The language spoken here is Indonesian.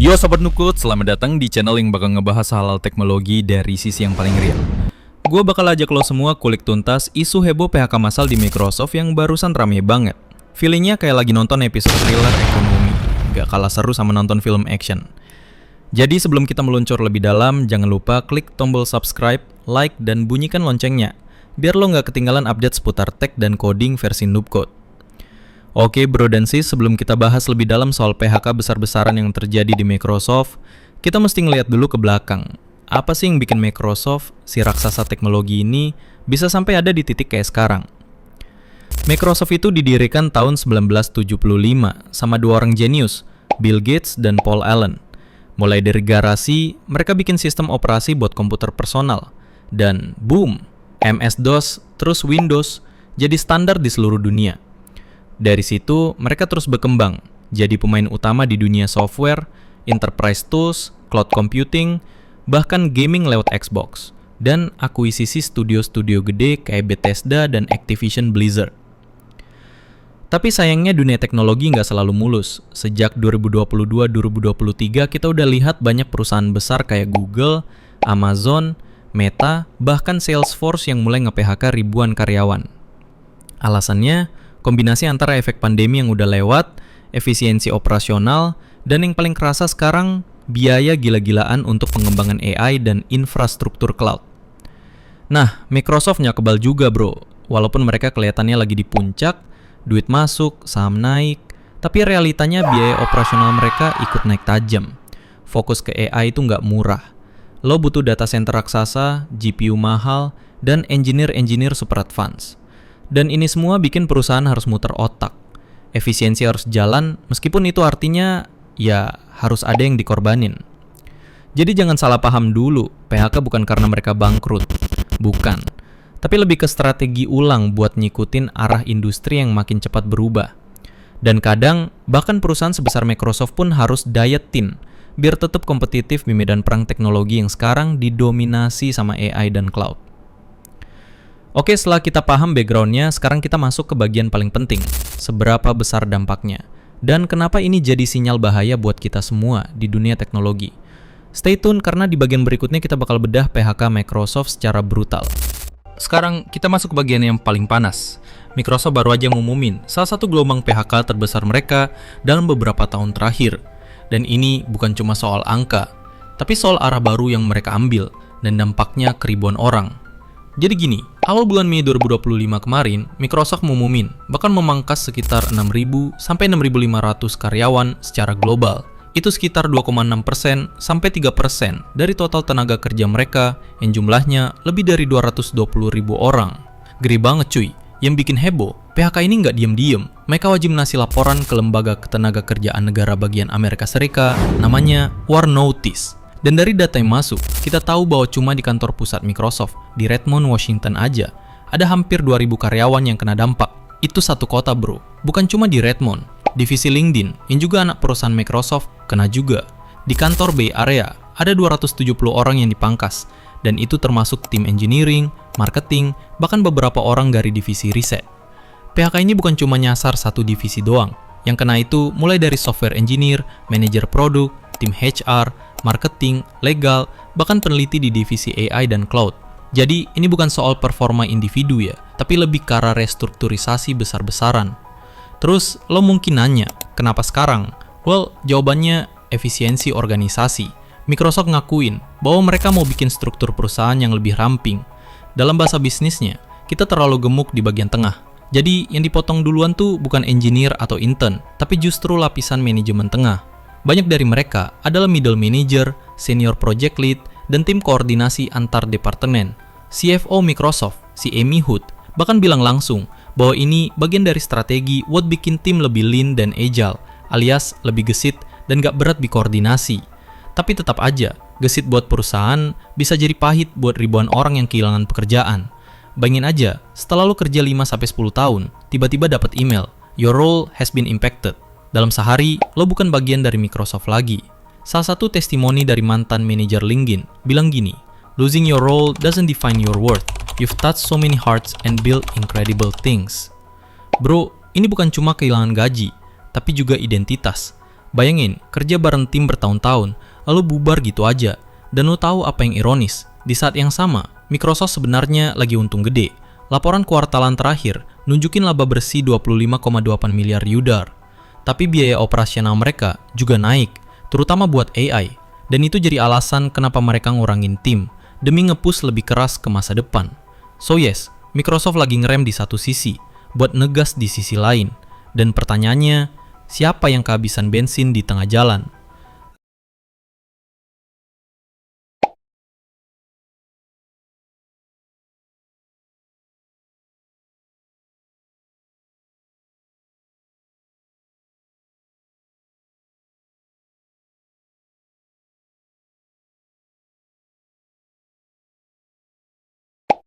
Yo Sobat Nukut, selamat datang di channel yang bakal ngebahas hal-hal teknologi dari sisi yang paling real. Gue bakal ajak lo semua kulik tuntas isu heboh PHK massal di Microsoft yang barusan rame banget. Feelingnya kayak lagi nonton episode thriller ekonomi, gak kalah seru sama nonton film action. Jadi sebelum kita meluncur lebih dalam, jangan lupa klik tombol subscribe, like, dan bunyikan loncengnya, biar lo gak ketinggalan update seputar tech dan coding versi Noobcode. Oke bro dan sis, sebelum kita bahas lebih dalam soal PHK besar-besaran yang terjadi di Microsoft, kita mesti ngeliat dulu ke belakang. Apa sih yang bikin Microsoft, si raksasa teknologi ini, bisa sampai ada di titik kayak sekarang? Microsoft itu didirikan tahun 1975 sama dua orang jenius, Bill Gates dan Paul Allen. Mulai dari garasi, mereka bikin sistem operasi buat komputer personal. Dan boom, MS-DOS, terus Windows, jadi standar di seluruh dunia. Dari situ, mereka terus berkembang, jadi pemain utama di dunia software, enterprise tools, cloud computing, bahkan gaming lewat Xbox, dan akuisisi studio-studio gede kayak Bethesda dan Activision Blizzard. Tapi sayangnya dunia teknologi nggak selalu mulus. Sejak 2022-2023 kita udah lihat banyak perusahaan besar kayak Google, Amazon, Meta, bahkan Salesforce yang mulai nge-PHK ribuan karyawan. Alasannya, kombinasi antara efek pandemi yang udah lewat, efisiensi operasional, dan yang paling kerasa sekarang, biaya gila-gilaan untuk pengembangan AI dan infrastruktur cloud. Nah, Microsoft nggak kebal juga bro. Walaupun mereka kelihatannya lagi di puncak, duit masuk, saham naik, tapi realitanya biaya operasional mereka ikut naik tajam. Fokus ke AI itu nggak murah. Lo butuh data center raksasa, GPU mahal, dan engineer super advance. Dan ini semua bikin perusahaan harus muter otak. Efisiensi harus jalan, meskipun itu artinya ya harus ada yang dikorbanin. Jadi jangan salah paham dulu, PHK bukan karena mereka bangkrut. Bukan. Tapi lebih ke strategi ulang buat nyikutin arah industri yang makin cepat berubah. Dan kadang, bahkan perusahaan sebesar Microsoft pun harus dietin, biar tetap kompetitif di medan perang teknologi yang sekarang didominasi sama AI dan cloud. Oke, setelah kita paham background-nya, sekarang kita masuk ke bagian paling penting. Seberapa besar dampaknya? Dan kenapa ini jadi sinyal bahaya buat kita semua di dunia teknologi? Stay tune karena di bagian berikutnya kita bakal bedah PHK Microsoft secara brutal. Sekarang kita masuk ke bagian yang paling panas. Microsoft baru aja ngumumin salah satu gelombang PHK terbesar mereka dalam beberapa tahun terakhir. Dan ini bukan cuma soal angka, tapi soal arah baru yang mereka ambil dan dampaknya ke ribuan orang. Jadi gini, awal bulan Mei 2025 kemarin, Microsoft mengumumin bakal memangkas sekitar 6.000 sampai 6.500 karyawan secara global. Itu sekitar 2,6% sampai 3% dari total tenaga kerja mereka yang jumlahnya lebih dari 220.000 orang. Gede banget cuy. Yang bikin heboh, PHK ini nggak diem-diem. Mereka wajib ngasih laporan ke lembaga ketenaga kerjaan negara bagian Amerika Serikat, namanya War Notice. Dan dari data yang masuk, kita tahu bahwa cuma di kantor pusat Microsoft, di Redmond, Washington aja, ada hampir 2.000 karyawan yang kena dampak. Itu satu kota bro, bukan cuma di Redmond. Divisi LinkedIn, yang juga anak perusahaan Microsoft, kena juga. Di kantor Bay Area, ada 270 orang yang dipangkas, dan itu termasuk tim engineering, marketing, bahkan beberapa orang dari divisi riset. PHK ini bukan cuma nyasar satu divisi doang. Yang kena itu mulai dari software engineer, manajer produk, tim HR, marketing, legal, bahkan peneliti di divisi AI dan cloud. Jadi, ini bukan soal performa individu ya, tapi lebih ke arah restrukturisasi besar-besaran. Terus, lo mungkin nanya, kenapa sekarang? Well, jawabannya efisiensi organisasi. Microsoft ngakuin bahwa mereka mau bikin struktur perusahaan yang lebih ramping. Dalam bahasa bisnisnya, kita terlalu gemuk di bagian tengah. Jadi, yang dipotong duluan tuh bukan engineer atau intern, tapi justru lapisan manajemen tengah. Banyak dari mereka adalah middle manager, senior project lead, dan tim koordinasi antar departemen. CFO Microsoft, si Amy Hood, bahkan bilang langsung bahwa ini bagian dari strategi buat bikin tim lebih lean dan agile, alias lebih gesit dan gak berat di koordinasi. Tapi tetap aja, gesit buat perusahaan bisa jadi pahit buat ribuan orang yang kehilangan pekerjaan. Bayangin aja, setelah lo kerja 5-10 tahun, tiba-tiba dapat email, your role has been impacted. Dalam sehari, lo bukan bagian dari Microsoft lagi. Salah satu testimoni dari mantan manajer LinkedIn bilang gini, losing your role doesn't define your worth. You've touched so many hearts and built incredible things. Bro, ini bukan cuma kehilangan gaji, tapi juga identitas. Bayangin, kerja bareng tim bertahun-tahun, lalu bubar gitu aja. Dan lo tahu apa yang ironis? Di saat yang sama, Microsoft sebenarnya lagi untung gede. Laporan kuartalan terakhir nunjukin laba bersih 25,8 miliar $. Tapi biaya operasional mereka juga naik, terutama buat AI. Dan itu jadi alasan kenapa mereka ngurangin tim, demi nge-push lebih keras ke masa depan. So yes, Microsoft lagi ngerem di satu sisi, buat ngegas di sisi lain. Dan pertanyaannya, siapa yang kehabisan bensin di tengah jalan?